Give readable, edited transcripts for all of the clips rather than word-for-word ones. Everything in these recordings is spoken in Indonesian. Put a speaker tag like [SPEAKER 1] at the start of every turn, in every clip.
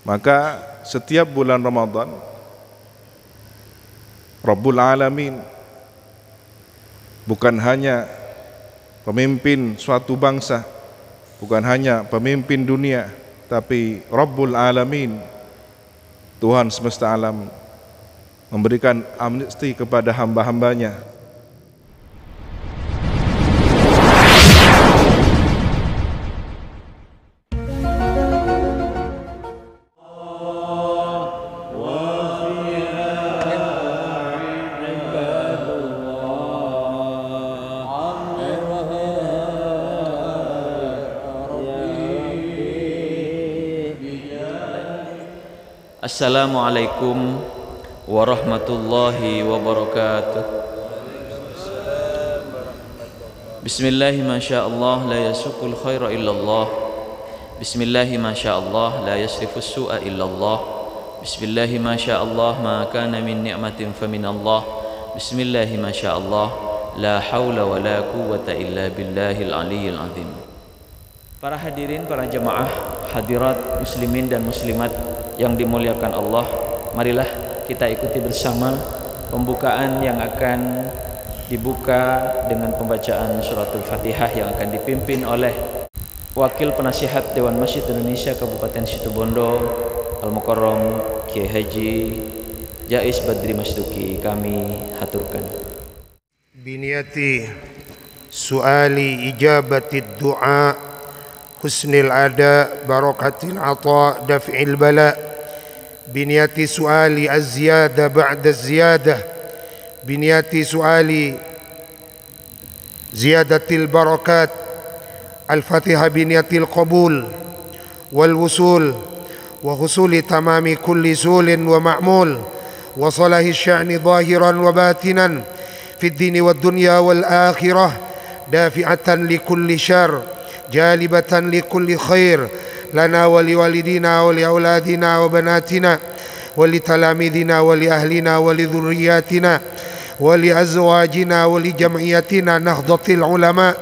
[SPEAKER 1] Maka setiap bulan Ramadan Rabbul Alamin bukan hanya pemimpin suatu bangsa, bukan hanya pemimpin dunia, tapi Rabbul Alamin, Tuhan semesta alam, memberikan amnesti kepada hamba-hambanya.
[SPEAKER 2] Assalamualaikum warahmatullahi wabarakatuh. Bismillahi masyaallah la yasukul khaira illallah. Bismillahi masyaallah la yasrifus su'a illallah. Bismillahi masyaallah ma kana min ni'matin faminallah. Bismillahi masyaallah la haula wa la quwwata illa billahil aliyyil azim. Para hadirin, para jemaah, hadirat muslimin dan muslimat yang dimuliakan Allah, marilah kita ikuti bersama pembukaan yang akan dibuka dengan pembacaan suratul Fatihah yang akan dipimpin oleh Wakil Penasihat Dewan Masjid Indonesia Kabupaten Situbondo Al-Mukarram Kiai Haji Jais Badri Masduki. Kami haturkan.
[SPEAKER 3] Biniyati suali ijabati du'a husnil ada barakatil ata daf'il bala بنية سؤال الزيادة بعد الزيادة بنية سؤال زيادة البركات الفاتحة بنية القبول والوصول وحصول تمام كل سول ومعمول وصلاح الشأن ظاهرا وباطنا في الدين والدنيا والآخرة دافعة لكل شر جالبة لكل خير لنا ولوالدينا ولأولادنا وبناتنا ولتلاميذنا ولأهلنا ولذرياتنا ولأزواجنا ولجمعيتنا نهضة العلماء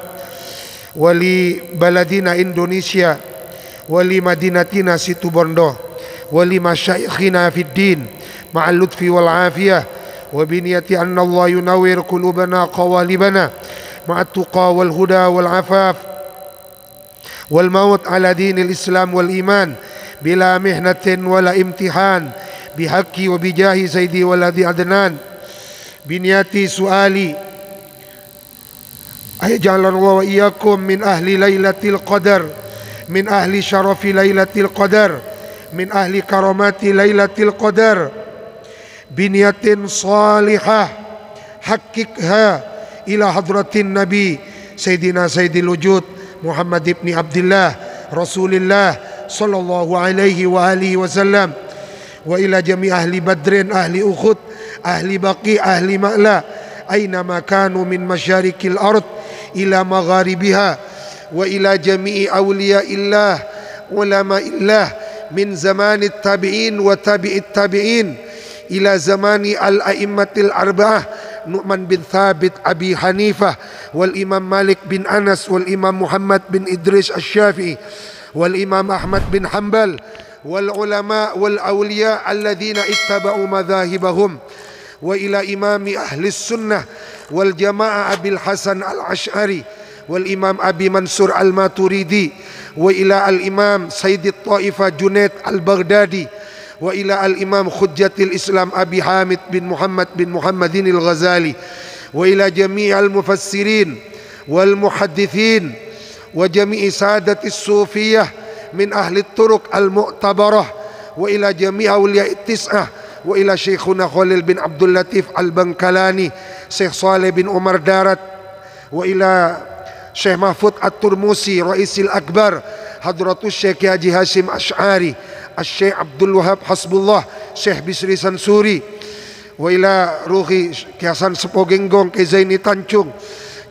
[SPEAKER 3] ولبلدنا إندونيسيا ولمدينتنا سيتوبوندو ولمشايخنا في الدين مع اللطف والعافية وبنية أن الله ينور قلوبنا قوالبنا مع التقى والهدى والعفاف والموت على دين الإسلام والإيمان بلا محنة ولا امتحان بحق وبجاه سيدي ولدي عدنان بنياتي سؤالي أيجعل الله وإياكم من أهل ليلة القدر من أهل شرف ليلة القدر من أهل كرامات ليلة القدر بنية صالحة حققها إلى حضرة النبي سيدنا سيد الوجود Muhammad ibn Abdullah Rasulullah sallallahu alaihi wa alihi wasallam wa ila jami ahli Badrin, ahli Uhud, ahli Baqi, ahli Ma'la aina ma kanu min masyarikil ard ila magharibiha wa ila jami'i awliyaillah ulama'illah min zamanit tabi'in wa tabi'it tabi'in ila zamani al-a'immatil arba'ah Nu'man bin Thabit Abi Hanifah wal Imam Malik bin Anas wal Imam Muhammad bin Idris Asy-Syafi'i wal Imam Ahmad bin Hanbal wal ulama wal awliya alladhina ittaba'u madhahibahum wa ila imami ahli sunnah wal jamaah Abil Hasan al-Ash'ari wal Imam Abi Mansur al-Maturidi wa ila al-Imam Sayyid Taifah Junaid al-Baghdadi wa ila al-Imam Hujjatul Islam Abi Hamid bin Muhammadin al-Ghazali wa ila jami' al-mufassirin wal muhaddithin wa jami' sadati as-sufiyah min ahli at-turuq al-mu'tabarah wa ila jami' awliya at-tis'ah wa ila Syekhuna Khalil bin Abdul Latif al-Bankalani, Syekh Saleh bin Umar Darat wa ila Syekh Mahfud At-Turmusi Raisil Akbar Hadratus Syekh Haji Hashim Ash'ari Syekh Abdul Wahab Hasbullah Syekh Bisri Sansuri wa ila ruhi Ki Hasan Sepogenggong, Ki Zaini Tancung,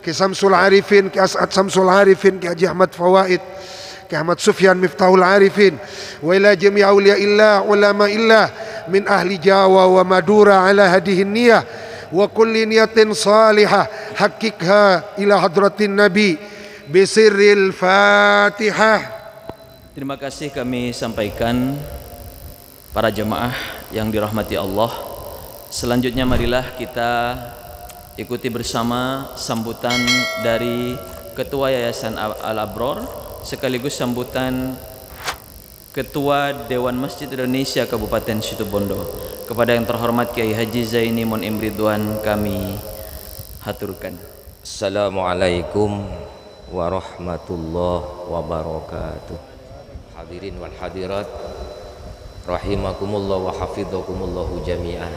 [SPEAKER 3] Ki Samsul Arifin, Ki As'ad Samsul Arifin, Ki Haji Ahmad Fawaid, Ki Ahmad Sufyan Miftahul Arifin wa ila jami' awliyaillah ulama'illah min ahli Jawa wa Madura ala hadihin niyah wa kulli niyatin salihah hakikha ila hadratin Nabi bisirril Fatihah.
[SPEAKER 2] Terima kasih kami sampaikan Para jemaah yang dirahmati Allah, selanjutnya marilah kita ikuti bersama sambutan dari Ketua Yayasan Al-Abror sekaligus sambutan Ketua Dewan Masjid Indonesia Kabupaten Situbondo. Kepada yang terhormat Kiai Haji Zaini Mun'im Ridwan kami haturkan.
[SPEAKER 4] Assalamualaikum warahmatullahi wabarakatuh. Hadirin wal hadirat rahimakumullah wa hafidhakumullahu jami'an.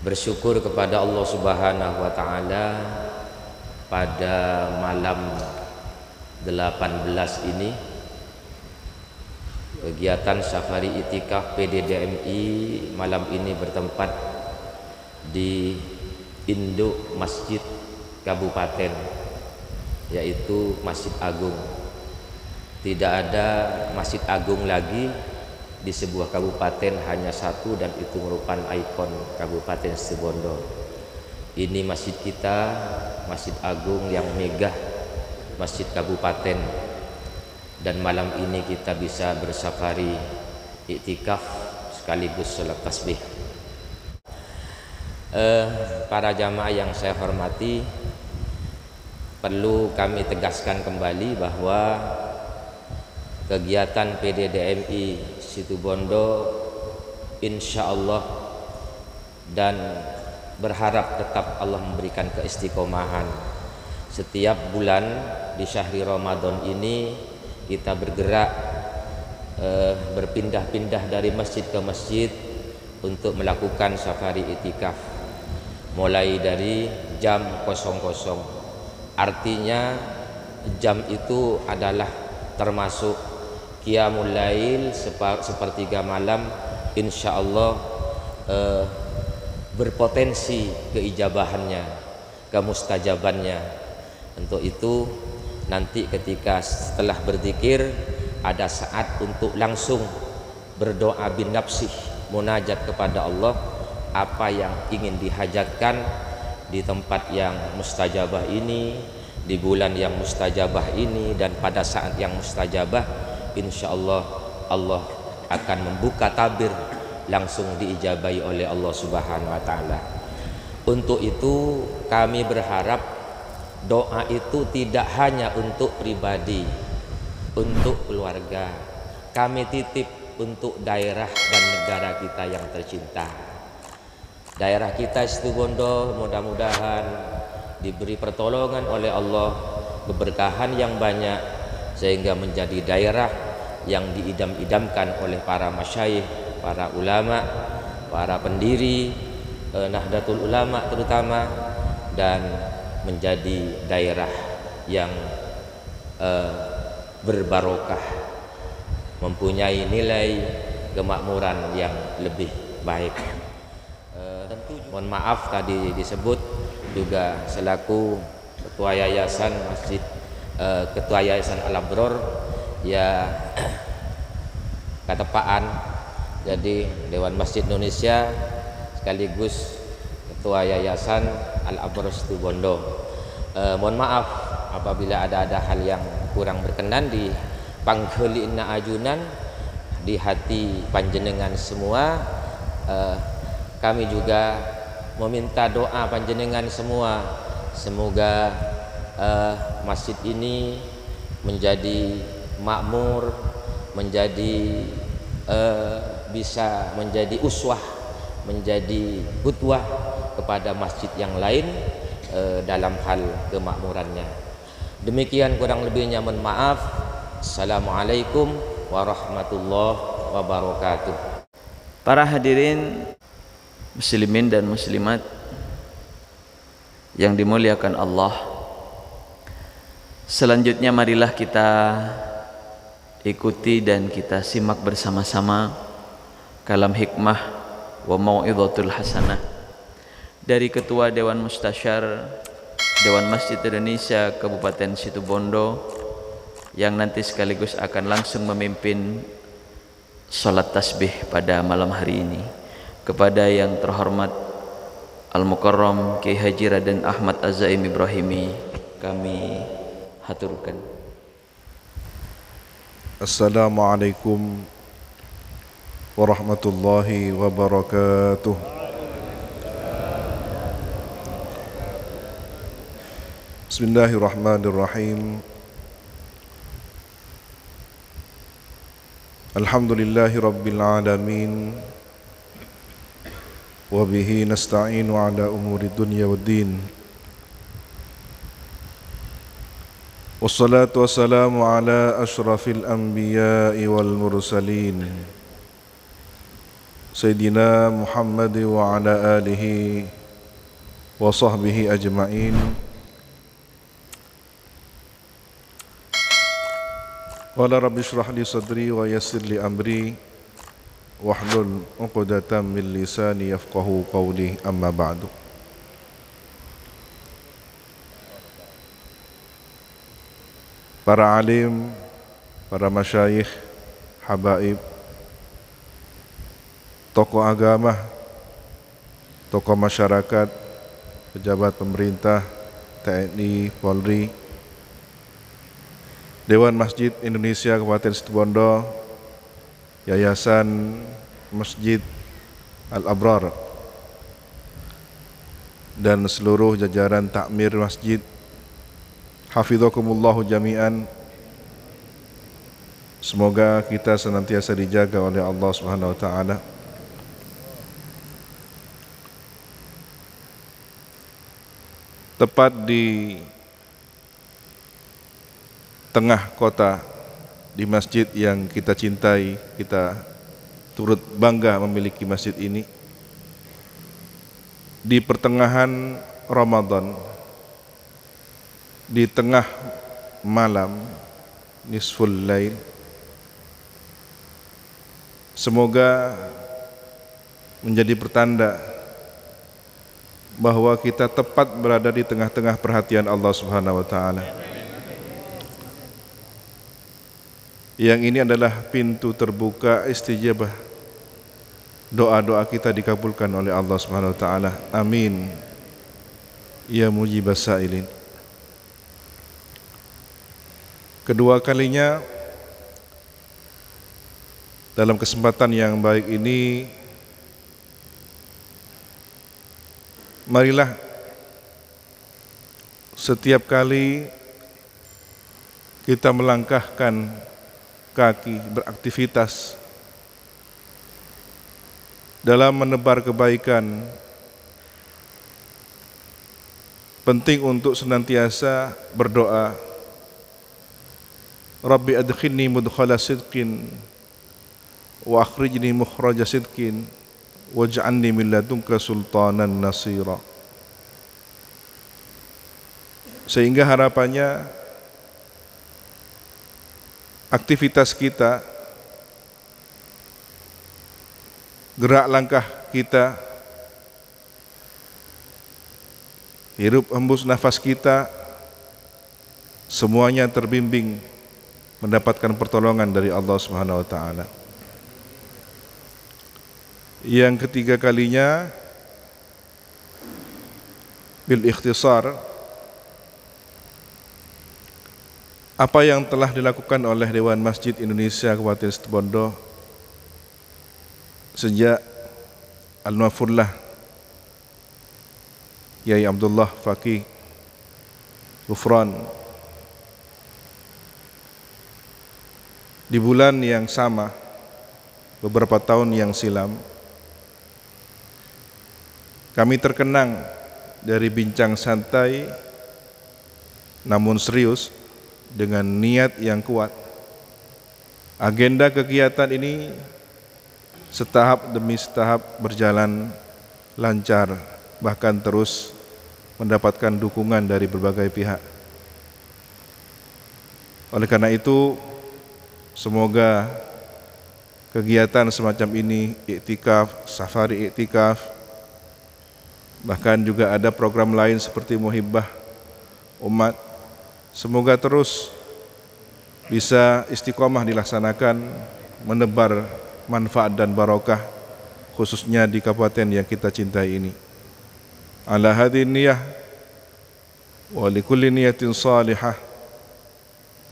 [SPEAKER 4] Bersyukur kepada Allah Subhanahu wa taala pada malam 18 ini kegiatan safari itikaf PDDMI malam ini bertempat di induk masjid kabupaten, yaitu Masjid Agung. Tidak ada Masjid Agung lagi di sebuah kabupaten, hanya satu, dan itu merupakan ikon Kabupaten Situbondo. Ini masjid kita, Masjid Agung yang megah, masjid kabupaten, dan malam ini kita bisa bersafari iktikaf sekaligus sholat tasbih. Para jamaah yang saya hormati, perlu kami tegaskan kembali bahwa kegiatan PDDMI Situbondo insya Allah dan berharap tetap Allah memberikan keistiqomahan. Setiap bulan di syahri Ramadan ini kita bergerak berpindah-pindah dari masjid ke masjid untuk melakukan safari itikaf mulai dari jam 00. Artinya jam itu adalah termasuk qiyamul lail, sepertiga malam, insya Allah berpotensi keijabahannya, kemustajabannya. Untuk itu nanti ketika setelah berzikir ada saat untuk langsung berdoa bin nafsih, munajat kepada Allah apa yang ingin dihajatkan di tempat yang mustajabah ini, di bulan yang mustajabah ini, dan pada saat yang mustajabah insya Allah Allah akan membuka tabir langsung diijabahi oleh Allah Subhanahu wa taala. Untuk itu kami berharap doa itu tidak hanya untuk pribadi, untuk keluarga. Kami titip untuk daerah dan negara kita yang tercinta. Daerah kita Situbondo mudah-mudahan diberi pertolongan oleh Allah, keberkahan yang banyak, sehingga menjadi daerah yang diidam-idamkan oleh para masyayikh, para ulama, para pendiri Nahdlatul Ulama terutama, dan menjadi daerah yang berbarokah, mempunyai nilai kemakmuran yang lebih baik. Tentu mohon maaf tadi disebut juga selaku ketua yayasan masjid, ketua yayasan Al-Abror ya ketepaan, jadi Dewan Masjid Indonesia sekaligus ketua yayasan Al-Abror Situbondo. Mohon maaf apabila ada hal yang kurang berkenan di panggelina ajunan di hati panjenengan semua. Kami juga meminta doa panjenengan semua, semoga masjid ini menjadi makmur, menjadi bisa menjadi uswah, menjadi qudwah kepada masjid yang lain dalam hal kemakmurannya. Demikian kurang lebihnya, mohon maaf. Assalamualaikum warahmatullahi wabarakatuh.
[SPEAKER 2] Para hadirin muslimin dan muslimat yang dimuliakan Allah, selanjutnya marilah kita ikuti dan kita simak bersama-sama kalam hikmah wa mau'izatul hasanah dari Ketua Dewan Mustasyar Dewan Masjid Indonesia Kabupaten Situbondo yang nanti sekaligus akan langsung memimpin salat tasbih pada malam hari ini. Kepada yang terhormat Al-Mukarram Kiai Haji Raden Ahmad Az-Zaim Ibrahimi kami haturkan.
[SPEAKER 1] Assalamualaikum warahmatullahi wabarakatuh. Bismillahirrahmanirrahim. Alhamdulillahi rabbil alamin. Wa bihi nasta'inu ala umuri dunya waddin. Wassalatu wassalamu ala ashrafil anbiya'i wal mursalin Sayyidina Muhammad wa ala alihi wa sahbihi ajma'in. Qala rabbi shrah li sadri wa yassir li amri wahlul 'uqdatam min lisani yafqahu qawli, amma ba'du. Para alim, para masyayikh, habaib, tokoh agama, tokoh masyarakat, pejabat pemerintah, TNI, Polri, Dewan Masjid Indonesia Kabupaten Situbondo, Yayasan Masjid Al-Abrar, dan seluruh jajaran takmir masjid, hafizakumullahu jami'an. Semoga kita senantiasa dijaga oleh Allah Subhanahu wa taala. Tepat di tengah kota, di masjid yang kita cintai, kita turut bangga memiliki masjid ini. Di pertengahan Ramadan, di tengah malam, nisful lail, semoga menjadi pertanda bahwa kita tepat berada di tengah-tengah perhatian Allah Subhanahu wa taala. Yang ini adalah pintu terbuka istijabah. Doa-doa kita dikabulkan oleh Allah Subhanahu wa taala. Amin. Ya mujibas sa'ilin. Kedua kalinya dalam kesempatan yang baik ini, marilah setiap kali kita melangkahkan kaki, beraktivitas dalam menebar kebaikan, penting untuk senantiasa berdoa, Rabbi adkhilni mudkhala sidqin wa akhrijni mukhraja sidqin waj'alni min ladunka sultanan nasira. Sehingga harapannya aktivitas kita, gerak langkah kita, hirup hembus nafas kita, semuanya terbimbing mendapatkan pertolongan dari Allah Subhanahu wa taala. Yang ketiga kalinya, bil ikhtisar, apa yang telah dilakukan oleh Dewan Masjid Indonesia Kabupaten Situbondo sejak Al-Mafullah Yai Abdullah Faqih Ghufran di bulan yang sama beberapa tahun yang silam, kami terkenang dari bincang santai namun serius dengan niat yang kuat. Agenda kegiatan ini setahap demi setahap berjalan lancar, bahkan terus mendapatkan dukungan dari berbagai pihak. Oleh karena itu, semoga kegiatan semacam ini, iktikaf, safari iktikaf, bahkan juga ada program lain seperti muhibbah umat, semoga terus bisa istiqomah dilaksanakan, menebar manfaat dan barokah, khususnya di kabupaten yang kita cintai ini. Ala hadhihi niyah wa likulli niyatin salihah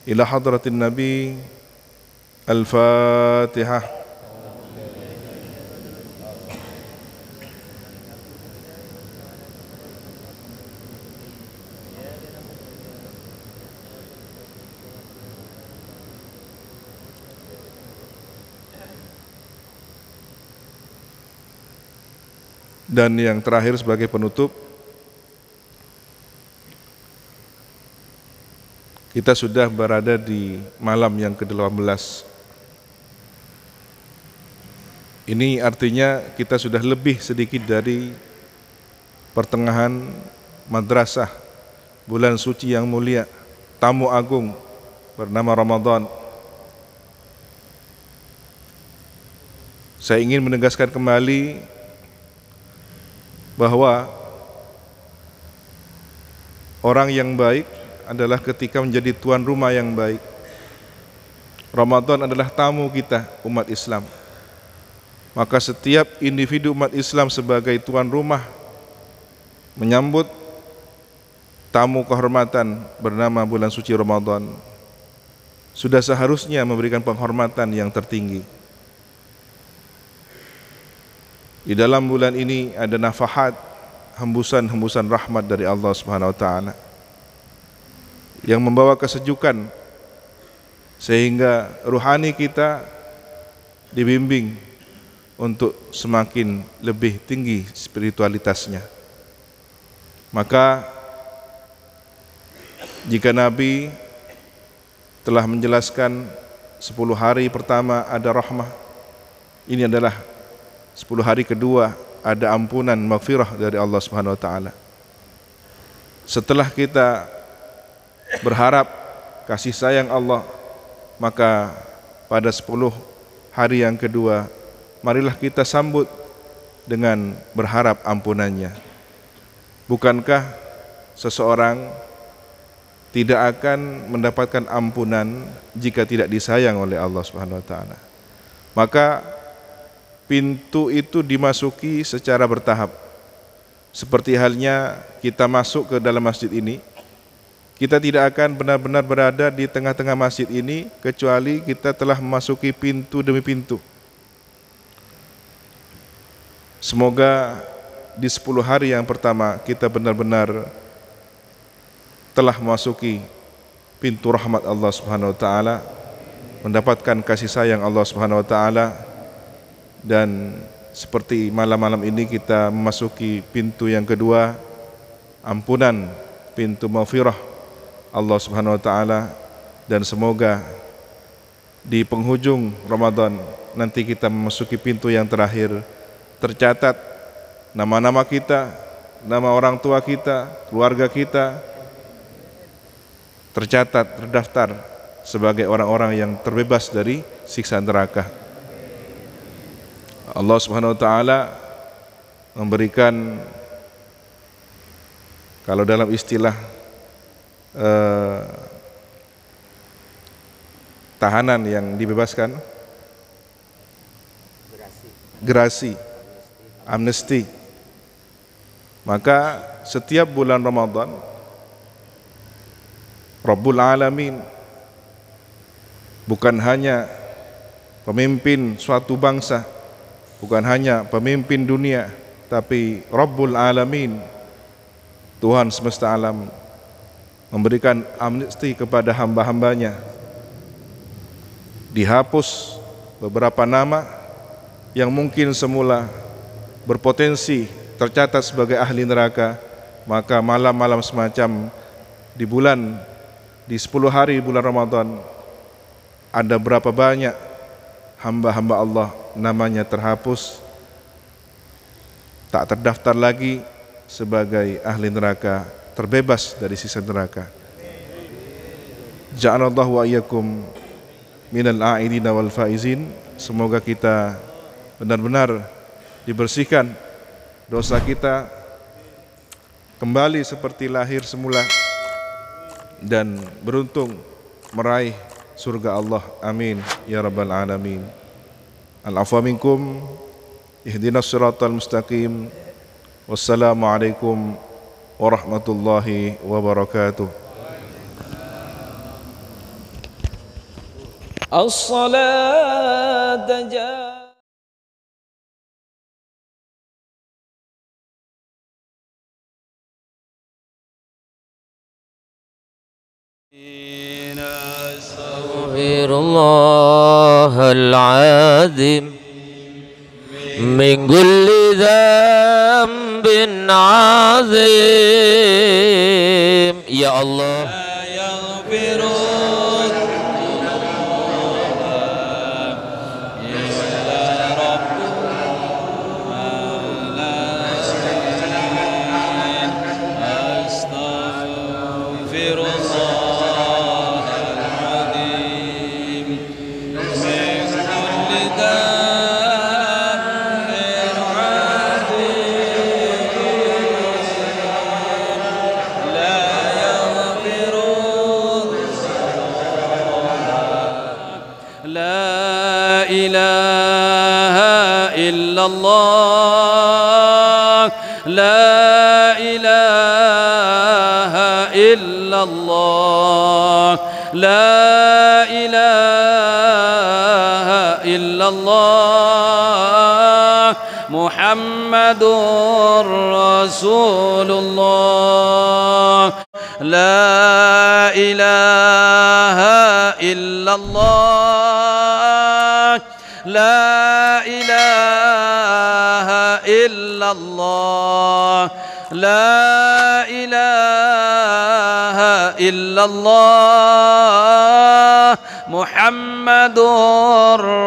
[SPEAKER 1] ila hadratin Nabi. Al-Fatihah. Dan yang terakhir sebagai penutup, kita sudah berada di malam yang ke-18. Ini artinya kita sudah lebih sedikit dari pertengahan madrasah bulan suci yang mulia, tamu agung bernama Ramadan. Saya ingin menegaskan kembali bahwa orang yang baik adalah ketika menjadi tuan rumah yang baik. Ramadan adalah tamu kita, umat Islam. Maka setiap individu umat Islam sebagai tuan rumah menyambut tamu kehormatan bernama bulan suci Ramadan, sudah seharusnya memberikan penghormatan yang tertinggi. Di dalam bulan ini ada nafahat, hembusan-hembusan rahmat dari Allah Subhanahu wa taala yang membawa kesejukan sehingga ruhani kita dibimbing untuk semakin lebih tinggi spiritualitasnya. Maka jika Nabi telah menjelaskan 10 hari pertama ada rahmah, ini adalah 10 hari kedua ada ampunan maghfirah dari Allah Subhanahu wa taala. Setelah kita berharap kasih sayang Allah, maka pada 10 hari yang kedua marilah kita sambut dengan berharap ampunannya. Bukankah seseorang tidak akan mendapatkan ampunan jika tidak disayang oleh Allah Subhanahu wa taala? Maka pintu itu dimasuki secara bertahap. Seperti halnya kita masuk ke dalam masjid ini, kita tidak akan benar-benar berada di tengah-tengah masjid ini kecuali kita telah memasuki pintu demi pintu. Semoga di 10 hari yang pertama kita benar-benar telah memasuki pintu rahmat Allah Subhanahu wa taala, mendapatkan kasih sayang Allah Subhanahu wa taala. Dan seperti malam-malam ini kita memasuki pintu yang kedua, ampunan, pintu maghfirah Allah Subhanahu wa taala. Dan semoga di penghujung Ramadan nanti kita memasuki pintu yang terakhir, tercatat nama-nama kita, nama orang tua kita, keluarga kita, tercatat, terdaftar sebagai orang-orang yang terbebas dari siksa neraka. Allah Subhanahu wa taala memberikan, kalau dalam istilah tahanan yang dibebaskan, gerasi, amnesti. Maka setiap bulan Ramadan Rabbul Alamin bukan hanya pemimpin suatu bangsa, bukan hanya pemimpin dunia, tapi Rabbul Alamin, Tuhan semesta alam, memberikan amnesti kepada hamba-hambanya. Dihapus beberapa nama yang mungkin semula berpotensi tercatat sebagai ahli neraka, maka malam-malam semacam di 10 hari bulan Ramadan ada berapa banyak hamba-hamba Allah namanya terhapus, tak terdaftar lagi sebagai ahli neraka, terbebas dari siksa neraka. Ja'alallahu wa iyyakum minal a'idina wal faizin. Semoga kita benar-benar dibersihkan dosa kita, kembali seperti lahir semula, dan beruntung meraih surga Allah. Amin ya rabbal alamin. Al-afwa minkum, ihdinas siratal mustaqim. Wassalamualaikum warahmatullahi wabarakatuh.
[SPEAKER 2] As-salat jami'an. أستغفر الله العظيم
[SPEAKER 4] من كل ذنب عظيم يا الله
[SPEAKER 2] يغفر الله لا إله إلا الله لا إله إلا الله محمد رسول الله لا إله إلا الله لا إله إلا الله لا إله إلا الله محمد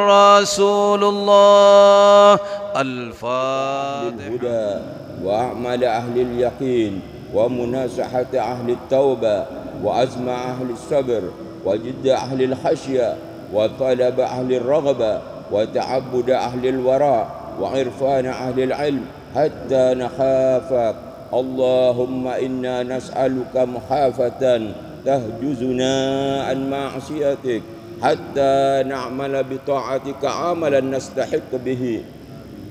[SPEAKER 2] رسول الله الفاتحة
[SPEAKER 5] للهدى وأعمال أهل اليقين ومناصحة أهل التوبة وعزم أهل الصبر وجد أهل الخشية وطلب أهل الرغبة وتعبد أهل الوراء وعرفان أهل العلم حتى نخافك اللهم إنا نسألك محافة تهجزنا عن معصيتك حتى نعمل بطاعتك عملا نستحق به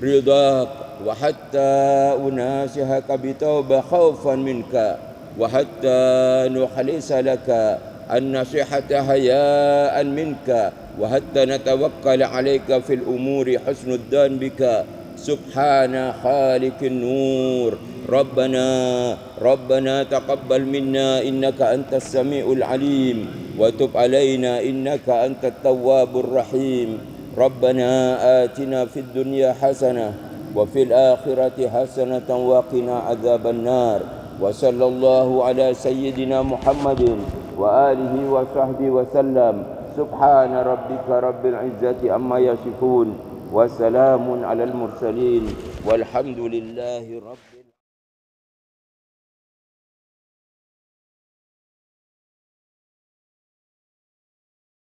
[SPEAKER 5] رضاك وحتى أناسهك بتوبة خوفا منك وحتى نخلص لك النصيحة حياء منك وحتى نتوكل عليك في الأمور حسن الظن بك سبحان خالق النور ربنا تقبل منا إنك أنت السميع العليم وتب علينا إنك أنت التواب الرحيم ربنا آتنا في الدنيا حسنة وفي الآخرة حسنة وقنا عذاب النار وصلى الله على سيدنا محمد وآله وصحبه وسلم سبحان ربك رب العزة عما يصفون وسلام على المرسلين والحمد لله رب